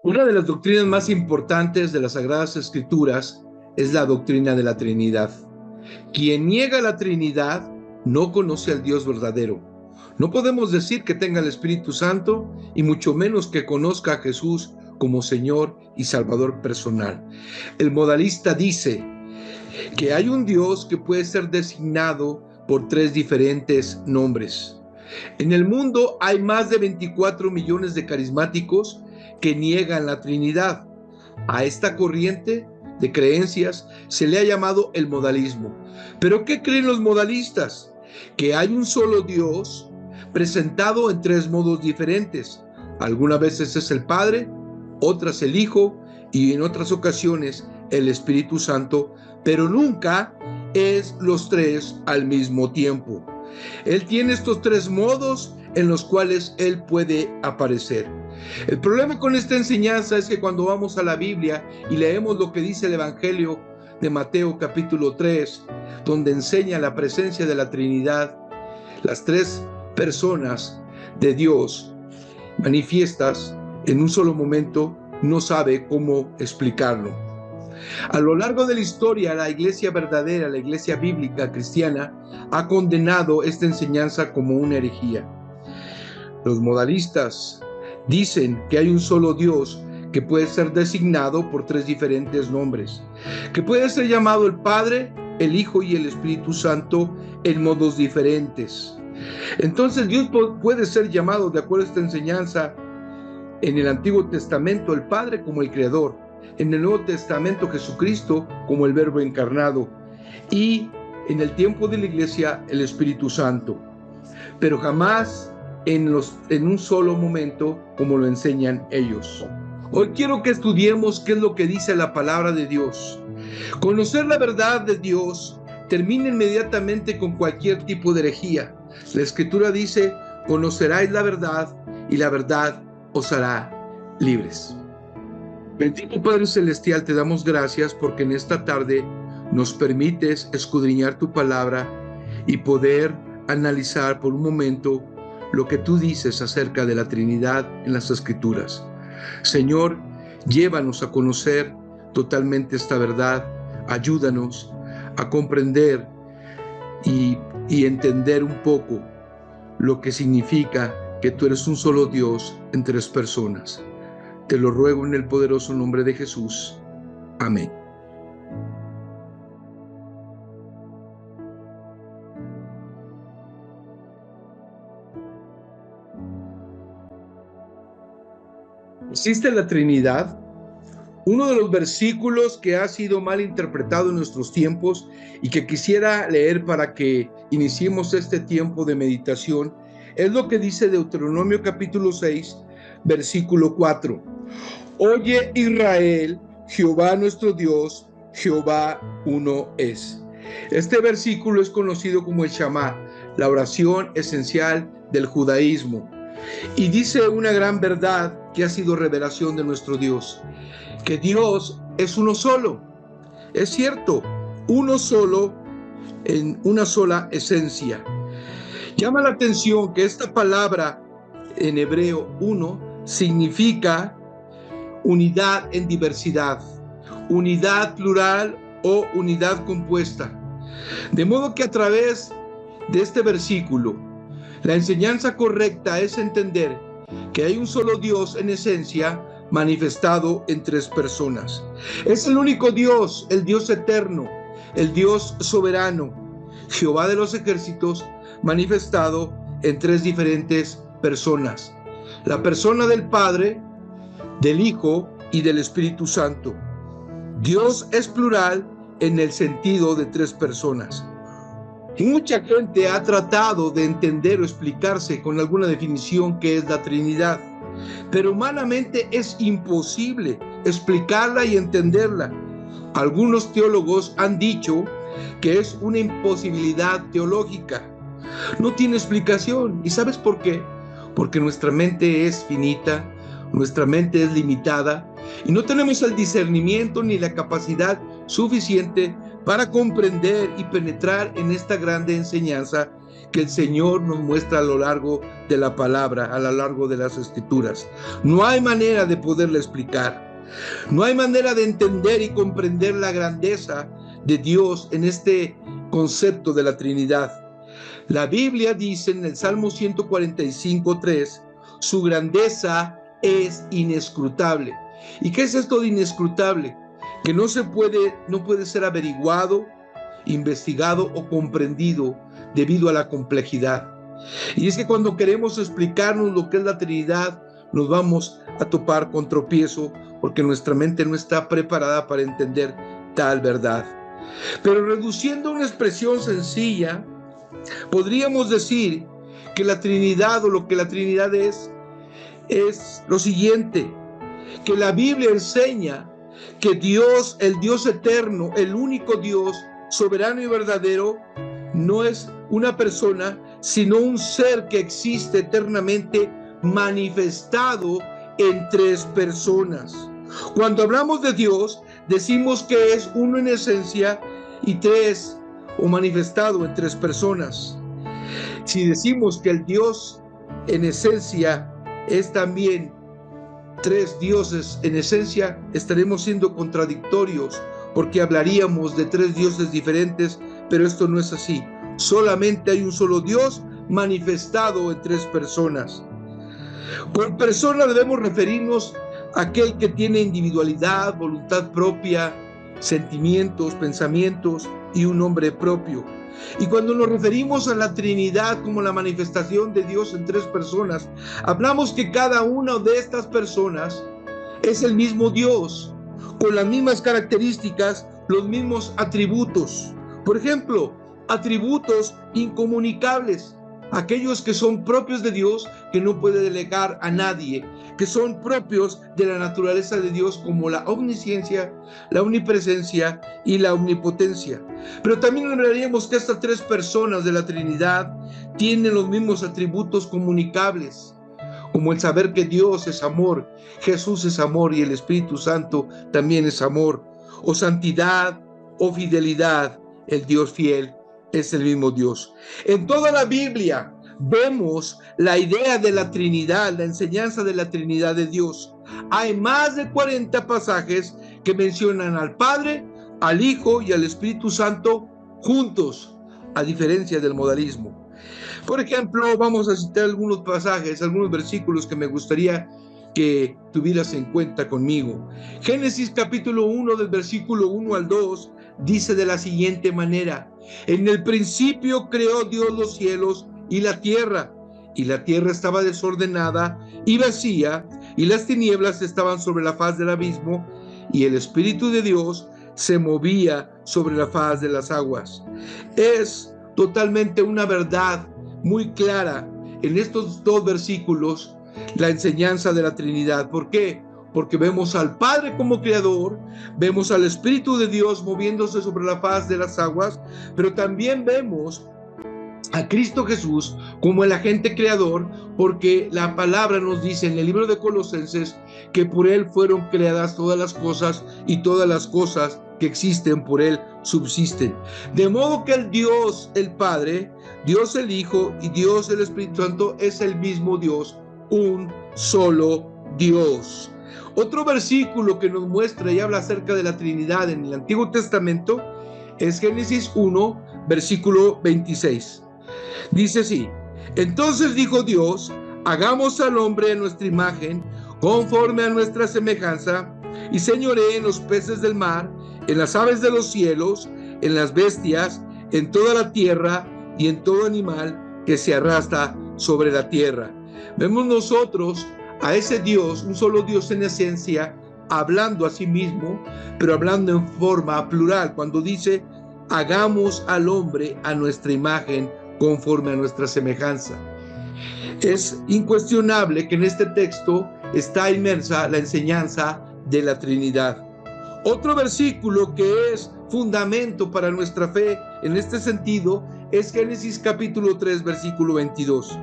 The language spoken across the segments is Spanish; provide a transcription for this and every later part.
Una de las doctrinas más importantes de las Sagradas Escrituras es la doctrina de la Trinidad. Quien niega la Trinidad no conoce al Dios verdadero. No podemos decir que tenga el Espíritu Santo y mucho menos que conozca a Jesús como Señor y Salvador personal. El modalista dice que hay un Dios que puede ser designado por tres diferentes nombres. En el mundo hay más de 24 millones de carismáticos que niegan la Trinidad. A esta corriente de creencias se le ha llamado el modalismo. ¿Pero qué creen los modalistas? Que hay un solo Dios presentado en tres modos diferentes. Algunas veces es el Padre, otras el Hijo y en otras ocasiones el Espíritu Santo, pero nunca es los tres al mismo tiempo. Él tiene estos tres modos en los cuales Él puede aparecer. El problema con esta enseñanza es que cuando vamos a la Biblia y leemos lo que dice el Evangelio de Mateo capítulo 3, donde enseña la presencia de la Trinidad, las tres personas de Dios manifiestas en un solo momento, no sabe cómo explicarlo. A lo largo de la historia, la iglesia verdadera, la iglesia bíblica cristiana, ha condenado esta enseñanza como una herejía. Los modalistas dicen que hay un solo Dios que puede ser designado por tres diferentes nombres, que puede ser llamado el Padre, el Hijo y el Espíritu Santo en modos diferentes. Entonces Dios puede ser llamado, de acuerdo a esta enseñanza, en el Antiguo Testamento el Padre como el Creador, en el Nuevo Testamento Jesucristo como el Verbo encarnado y en el tiempo de la Iglesia el Espíritu Santo, pero jamás en un solo momento como lo enseñan ellos. Hoy quiero que estudiemos qué es lo que dice la palabra de Dios. Conocer la verdad de Dios termina inmediatamente con cualquier tipo de herejía. La Escritura dice: conoceráis la verdad y la verdad os hará libres. Bendito Padre Celestial, te damos gracias porque en esta tarde nos permites escudriñar tu palabra y poder analizar por un momento lo que tú dices acerca de la Trinidad en las Escrituras. Señor, llévanos a conocer totalmente esta verdad, ayúdanos a comprender y entender un poco lo que significa que tú eres un solo Dios en tres personas. Te lo ruego en el poderoso nombre de Jesús. Amén. ¿Existe la Trinidad? Uno de los versículos que ha sido mal interpretado en nuestros tiempos y que quisiera leer para que iniciemos este tiempo de meditación es lo que dice Deuteronomio capítulo 6, versículo 4. Oye Israel, Jehová nuestro Dios, Jehová uno es. Este versículo es conocido como el Shama, la oración esencial del judaísmo, y dice una gran verdad que ha sido revelación de nuestro Dios, que Dios es uno solo. Es cierto, uno solo en una sola esencia. Llama la atención que esta palabra en hebreo uno significa unidad en diversidad, unidad plural o unidad compuesta. De modo que a través de este versículo, la enseñanza correcta es entender que hay un solo Dios en esencia manifestado en tres personas. Es el único Dios, el Dios eterno, el Dios soberano, Jehová de los ejércitos, manifestado en tres diferentes personas. La persona del Padre, del Hijo y del Espíritu Santo. Dios es plural en el sentido de tres personas. Mucha gente ha tratado de entender o explicarse con alguna definición qué es la Trinidad, pero humanamente es imposible explicarla y entenderla. Algunos teólogos han dicho que es una imposibilidad teológica. No tiene explicación. ¿Y sabes por qué? Porque nuestra mente es finita, nuestra mente es limitada y no tenemos el discernimiento ni la capacidad suficiente para comprender y penetrar en esta grande enseñanza que el Señor nos muestra a lo largo de la palabra, a lo largo de las Escrituras. No hay manera de poderla explicar. No hay manera de entender y comprender la grandeza de Dios en este concepto de la Trinidad. La Biblia dice en el Salmo 145:3, su grandeza es inescrutable. ¿Y qué es esto de inescrutable? Que no puede ser averiguado, investigado o comprendido debido a la complejidad. Y es que cuando queremos explicarnos lo que es la Trinidad, nos vamos a topar con tropiezo porque nuestra mente no está preparada para entender tal verdad. Pero reduciendo a una expresión sencilla, podríamos decir que la Trinidad, o lo que la Trinidad es lo siguiente: que la Biblia enseña que Dios, el Dios eterno, el único Dios soberano y verdadero, no es una persona, sino un ser que existe eternamente, manifestado en tres personas. Cuando hablamos de Dios, decimos que es uno en esencia y tres, o manifestado en tres personas. Si decimos que el Dios en esencia es también tres dioses en esencia, estaremos siendo contradictorios, porque hablaríamos de tres dioses diferentes, pero esto no es así. Solamente hay un solo Dios manifestado en tres personas. Por persona debemos referirnos a aquel que tiene individualidad, voluntad propia, sentimientos, pensamientos y un nombre propio. Y cuando nos referimos a la Trinidad como la manifestación de Dios en tres personas, hablamos que cada una de estas personas es el mismo Dios, con las mismas características, los mismos atributos. Por ejemplo, atributos incomunicables, aquellos que son propios de Dios, que no puede delegar a nadie, que son propios de la naturaleza de Dios, como la omnisciencia, la omnipresencia y la omnipotencia. Pero también hablaríamos que estas tres personas de la Trinidad tienen los mismos atributos comunicables, como el saber que Dios es amor, Jesús es amor y el Espíritu Santo también es amor, o santidad o fidelidad. El Dios fiel es el mismo Dios. En toda la Biblia vemos la idea de la Trinidad, la enseñanza de la Trinidad de Dios. Hay más de 40 pasajes que mencionan al Padre, al Hijo y al Espíritu Santo juntos, a diferencia del modalismo. Por ejemplo, vamos a citar algunos pasajes, algunos versículos que me gustaría que tuvieras en cuenta conmigo. Génesis capítulo 1, del versículo 1 al 2, dice de la siguiente manera: en el principio creó Dios los cielos y la tierra estaba desordenada y vacía, y las tinieblas estaban sobre la faz del abismo, y el Espíritu de Dios se movía sobre la faz de las aguas. Es totalmente una verdad muy clara en estos dos versículos la enseñanza de la Trinidad. ¿Por qué? Porque vemos al Padre como creador, vemos al Espíritu de Dios moviéndose sobre la faz de las aguas, pero también vemos a Cristo Jesús como el agente creador, porque la palabra nos dice en el libro de Colosenses que por Él fueron creadas todas las cosas, y todas las cosas que existen por Él subsisten. De modo que el Dios, el Padre, Dios el Hijo y Dios el Espíritu Santo es el mismo Dios, un solo Dios. Otro versículo que nos muestra y habla acerca de la Trinidad en el Antiguo Testamento es Génesis 1, versículo 26. Dice así: entonces dijo Dios, hagamos al hombre en nuestra imagen, conforme a nuestra semejanza, y señoree en los peces del mar, en las aves de los cielos, en las bestias, en toda la tierra y en todo animal que se arrastra sobre la tierra. Vemos nosotros a ese Dios, un solo Dios en esencia, hablando a sí mismo, pero hablando en forma plural, cuando dice hagamos al hombre a nuestra imagen, conforme a nuestra semejanza. Es incuestionable que en este texto está inmersa la enseñanza de la Trinidad. Otro versículo que es fundamento para nuestra fe en este sentido es Génesis capítulo 3, versículo 22.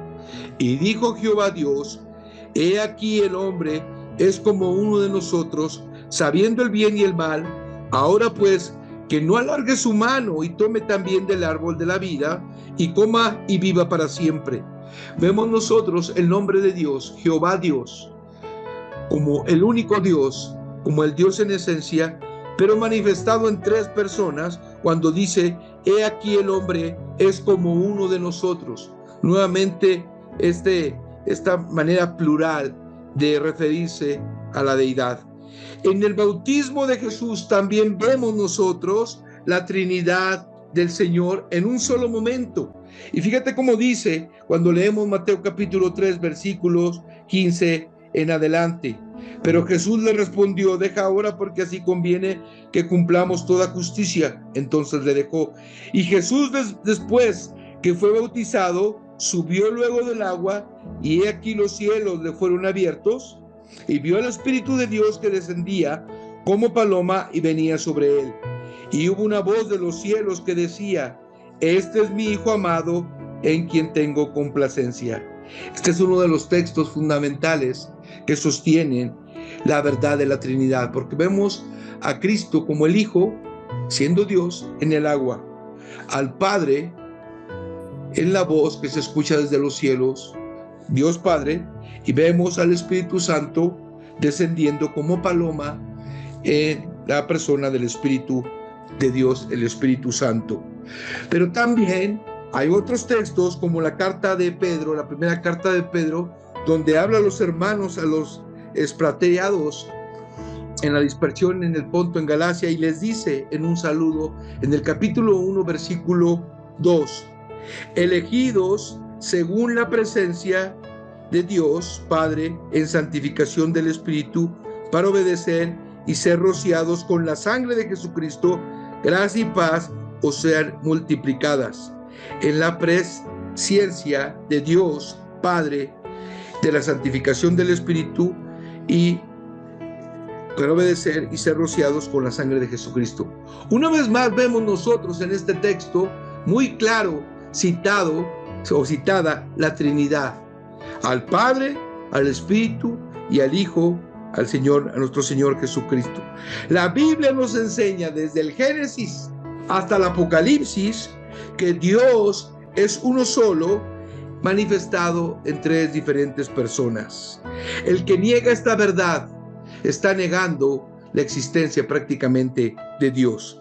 Y dijo Jehová Dios, he aquí el hombre es como uno de nosotros, sabiendo el bien y el mal. Ahora pues que no alargue su mano y tome también del árbol de la vida y coma y viva para siempre. Vemos nosotros el nombre de Dios, Jehová Dios, como el único Dios, como el Dios en esencia, pero manifestado en tres personas cuando dice, he aquí el hombre es como uno de nosotros. Nuevamente, esta manera plural de referirse a la deidad. En el bautismo de Jesús también vemos nosotros la Trinidad del Señor en un solo momento. Y fíjate cómo dice cuando leemos Mateo capítulo 3, versículos 15 en adelante. Pero Jesús le respondió, deja ahora porque así conviene que cumplamos toda justicia. Entonces le dejó. Y Jesús después que fue bautizado, subió luego del agua, y he aquí los cielos le fueron abiertos, y vio al Espíritu de Dios que descendía como paloma y venía sobre él. Y hubo una voz de los cielos que decía, este es mi Hijo amado, en quien tengo complacencia. Este es uno de los textos fundamentales que sostienen la verdad de la Trinidad, porque vemos a Cristo como el Hijo, siendo Dios, en el agua, al Padre en la voz que se escucha desde los cielos, Dios Padre, y vemos al Espíritu Santo descendiendo como paloma en la persona del Espíritu de Dios, el Espíritu Santo. Pero también hay otros textos como la carta de Pedro, la primera carta de Pedro, donde habla a los hermanos, a los expatriados en la dispersión en el Ponto, en Galacia, y les dice en un saludo, en el capítulo 1, versículo 2, elegidos según la presencia de Dios Padre en santificación del Espíritu, para obedecer y ser rociados con la sangre de Jesucristo, gracia y paz os sean multiplicadas en la presencia de Dios Padre, de la santificación del Espíritu, y para obedecer y ser rociados con la sangre de Jesucristo. Una vez más vemos nosotros en este texto muy claro citado o citada la Trinidad, al Padre, al Espíritu y al Hijo, al Señor, a nuestro Señor Jesucristo. La Biblia nos enseña desde el Génesis hasta el Apocalipsis que Dios es uno solo, manifestado en tres diferentes personas. El que niega esta verdad está negando la existencia prácticamente de Dios.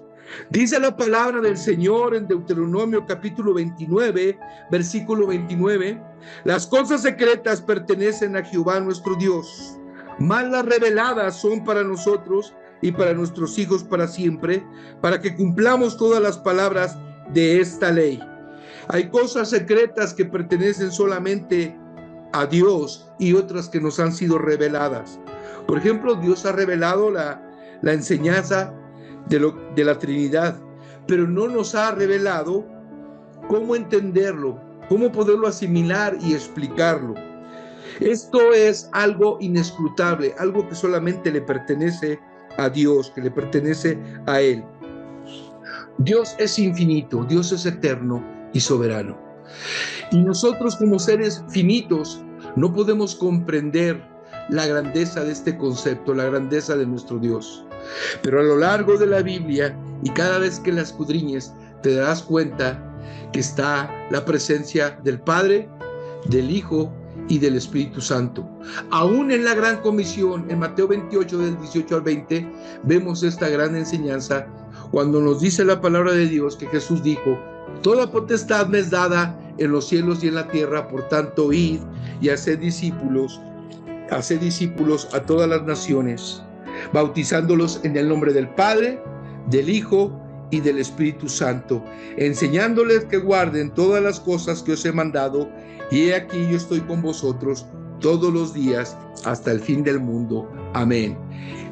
Dice la palabra del Señor en Deuteronomio capítulo 29, versículo 29, las cosas secretas pertenecen a Jehová nuestro Dios, mas las reveladas son para nosotros y para nuestros hijos para siempre, para que cumplamos todas las palabras de esta ley. Hay cosas secretas que pertenecen solamente a Dios y otras que nos han sido reveladas. Por ejemplo, Dios ha revelado la enseñanza de la Trinidad, pero no nos ha revelado cómo entenderlo, cómo poderlo asimilar y explicarlo. Esto es algo inescrutable, algo que solamente le pertenece a Dios, que le pertenece a Él. Dios es infinito, Dios es eterno y soberano. Y nosotros como seres finitos no podemos comprender la grandeza de este concepto, la grandeza de nuestro Dios. Pero a lo largo de la Biblia, y cada vez que la escudriñes, te darás cuenta que está la presencia del Padre, del Hijo y del Espíritu Santo. Aún en la Gran Comisión, en Mateo 28, del 18 al 20, vemos esta gran enseñanza cuando nos dice la palabra de Dios que Jesús dijo, toda potestad me es dada en los cielos y en la tierra, por tanto, id y haced discípulos a todas las naciones, bautizándolos en el nombre del Padre, del Hijo y del Espíritu Santo, enseñándoles que guarden todas las cosas que os he mandado, y he aquí yo estoy con vosotros todos los días hasta el fin del mundo. Amén.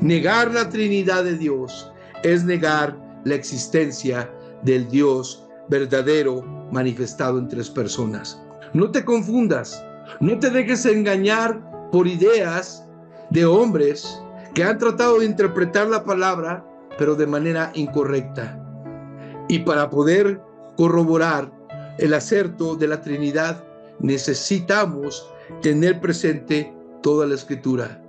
Negar la Trinidad de Dios es negar la existencia del Dios verdadero manifestado en tres personas. No te confundas, no te dejes engañar por ideas de hombres que han tratado de interpretar la palabra, pero de manera incorrecta. Y para poder corroborar el acerto de la Trinidad, necesitamos tener presente toda la Escritura.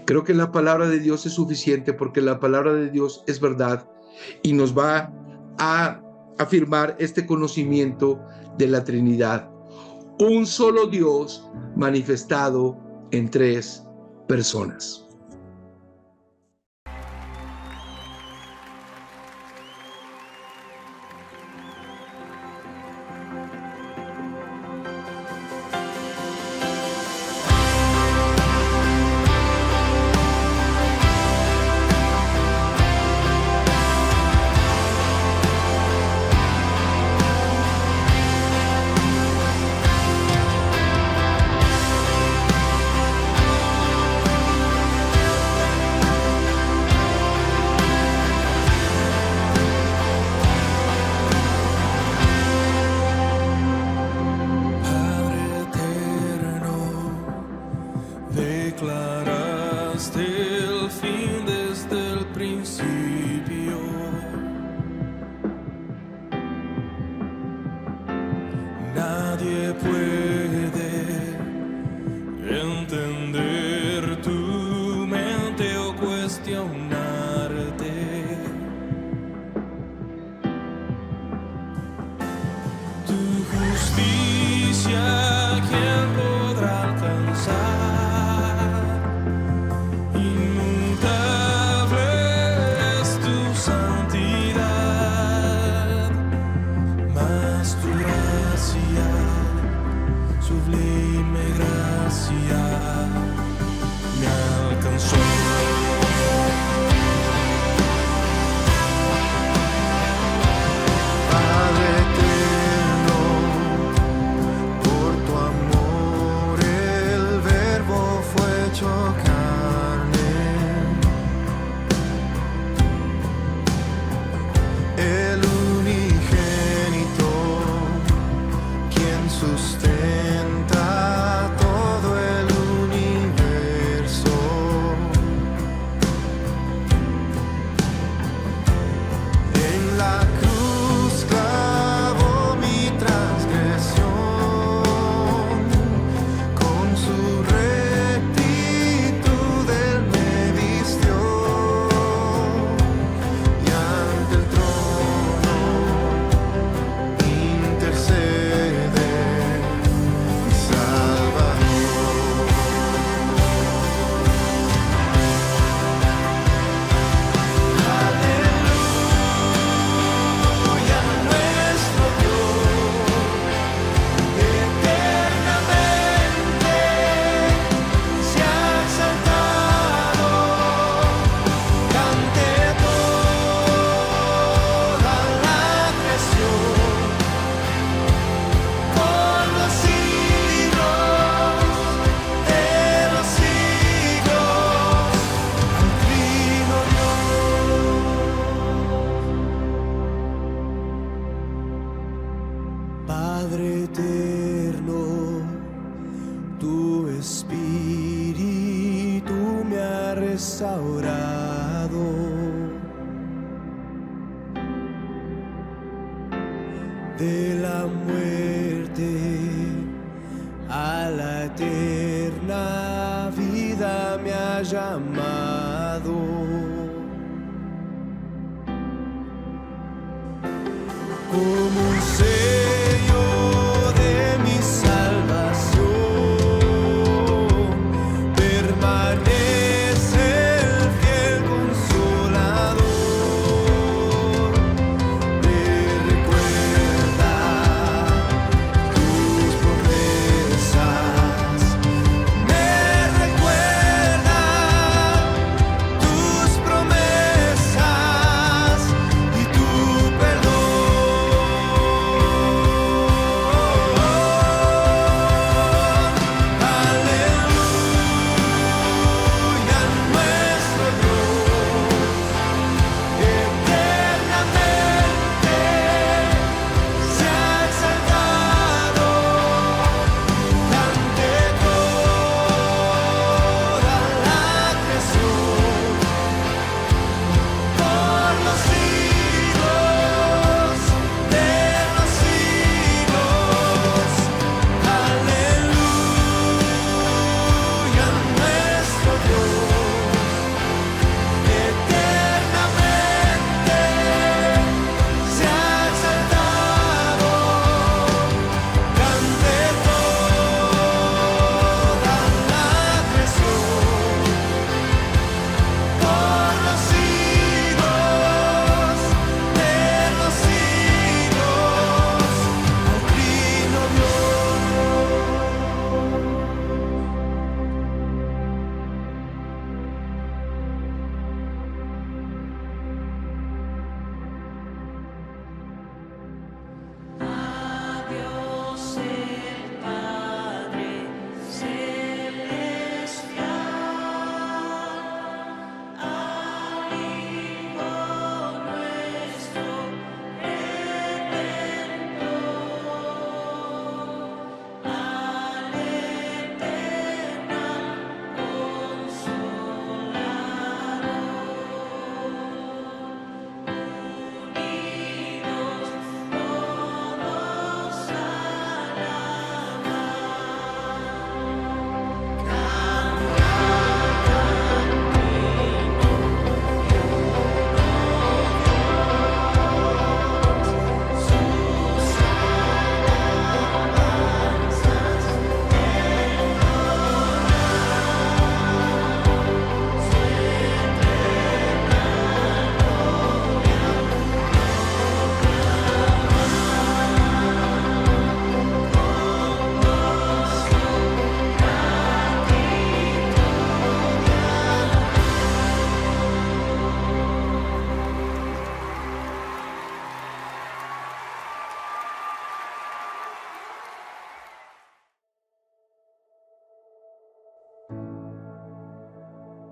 Creo que la palabra de Dios es suficiente, porque la palabra de Dios es verdad y nos va a afirmar este conocimiento de la Trinidad. Un solo Dios manifestado en tres personas. Declaraste el fin desde el principio. Nadie puede entender tu mente o cuestionarte. Tu justicia, ¿quién podrá alcanzar? Sublime gracia me alcanzó. Padre eterno, por tu amor el Verbo fue hecho carne. El unigénito, quien sustenta todo el universo. En la cruz clavó mi transgresión, con su rectitud él me vistió, y ante el trono intercede mi Salvador. Aleluya, nuestro Dios, eternamente se ha exaltado. Cante toda la creación por los siglos de los siglos, al Trino Dios. Padre eterno, tu espíritu me ha restaurado. De la muerte a la eterna vida me ha llamado. Como un sello de mi salvación, permanece el fiel consolador. Me recuerda tus promesas, me recuerda tus promesas y tu perdón. Aleluya.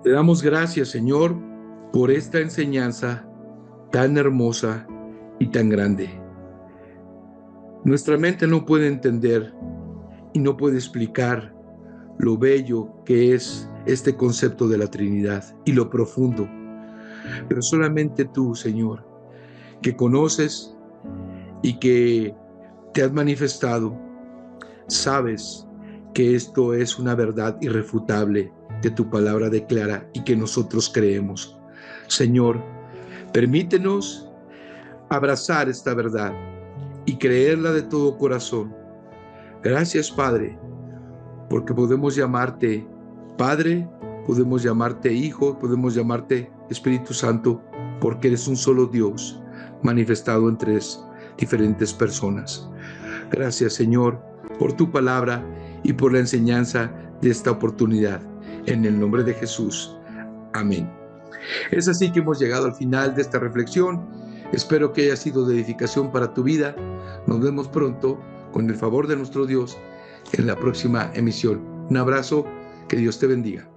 Te damos gracias, Señor, por esta enseñanza tan hermosa y tan grande. Nuestra mente no puede entender y no puede explicar lo bello que es este concepto de la Trinidad y lo profundo. Pero solamente tú, Señor, que conoces y que te has manifestado, sabes que esto es una verdad irrefutable que tu palabra declara y que nosotros creemos. Señor, permítenos abrazar esta verdad y creerla de todo corazón. Gracias, Padre, porque podemos llamarte Padre, podemos llamarte Hijo, podemos llamarte Espíritu Santo, porque eres un solo Dios manifestado en tres diferentes personas. Gracias, Señor, por tu palabra y por la enseñanza de esta oportunidad. En el nombre de Jesús. Amén. Es así que hemos llegado al final de esta reflexión. Espero que haya sido de edificación para tu vida. Nos vemos pronto, con el favor de nuestro Dios, en la próxima emisión. Un abrazo, que Dios te bendiga.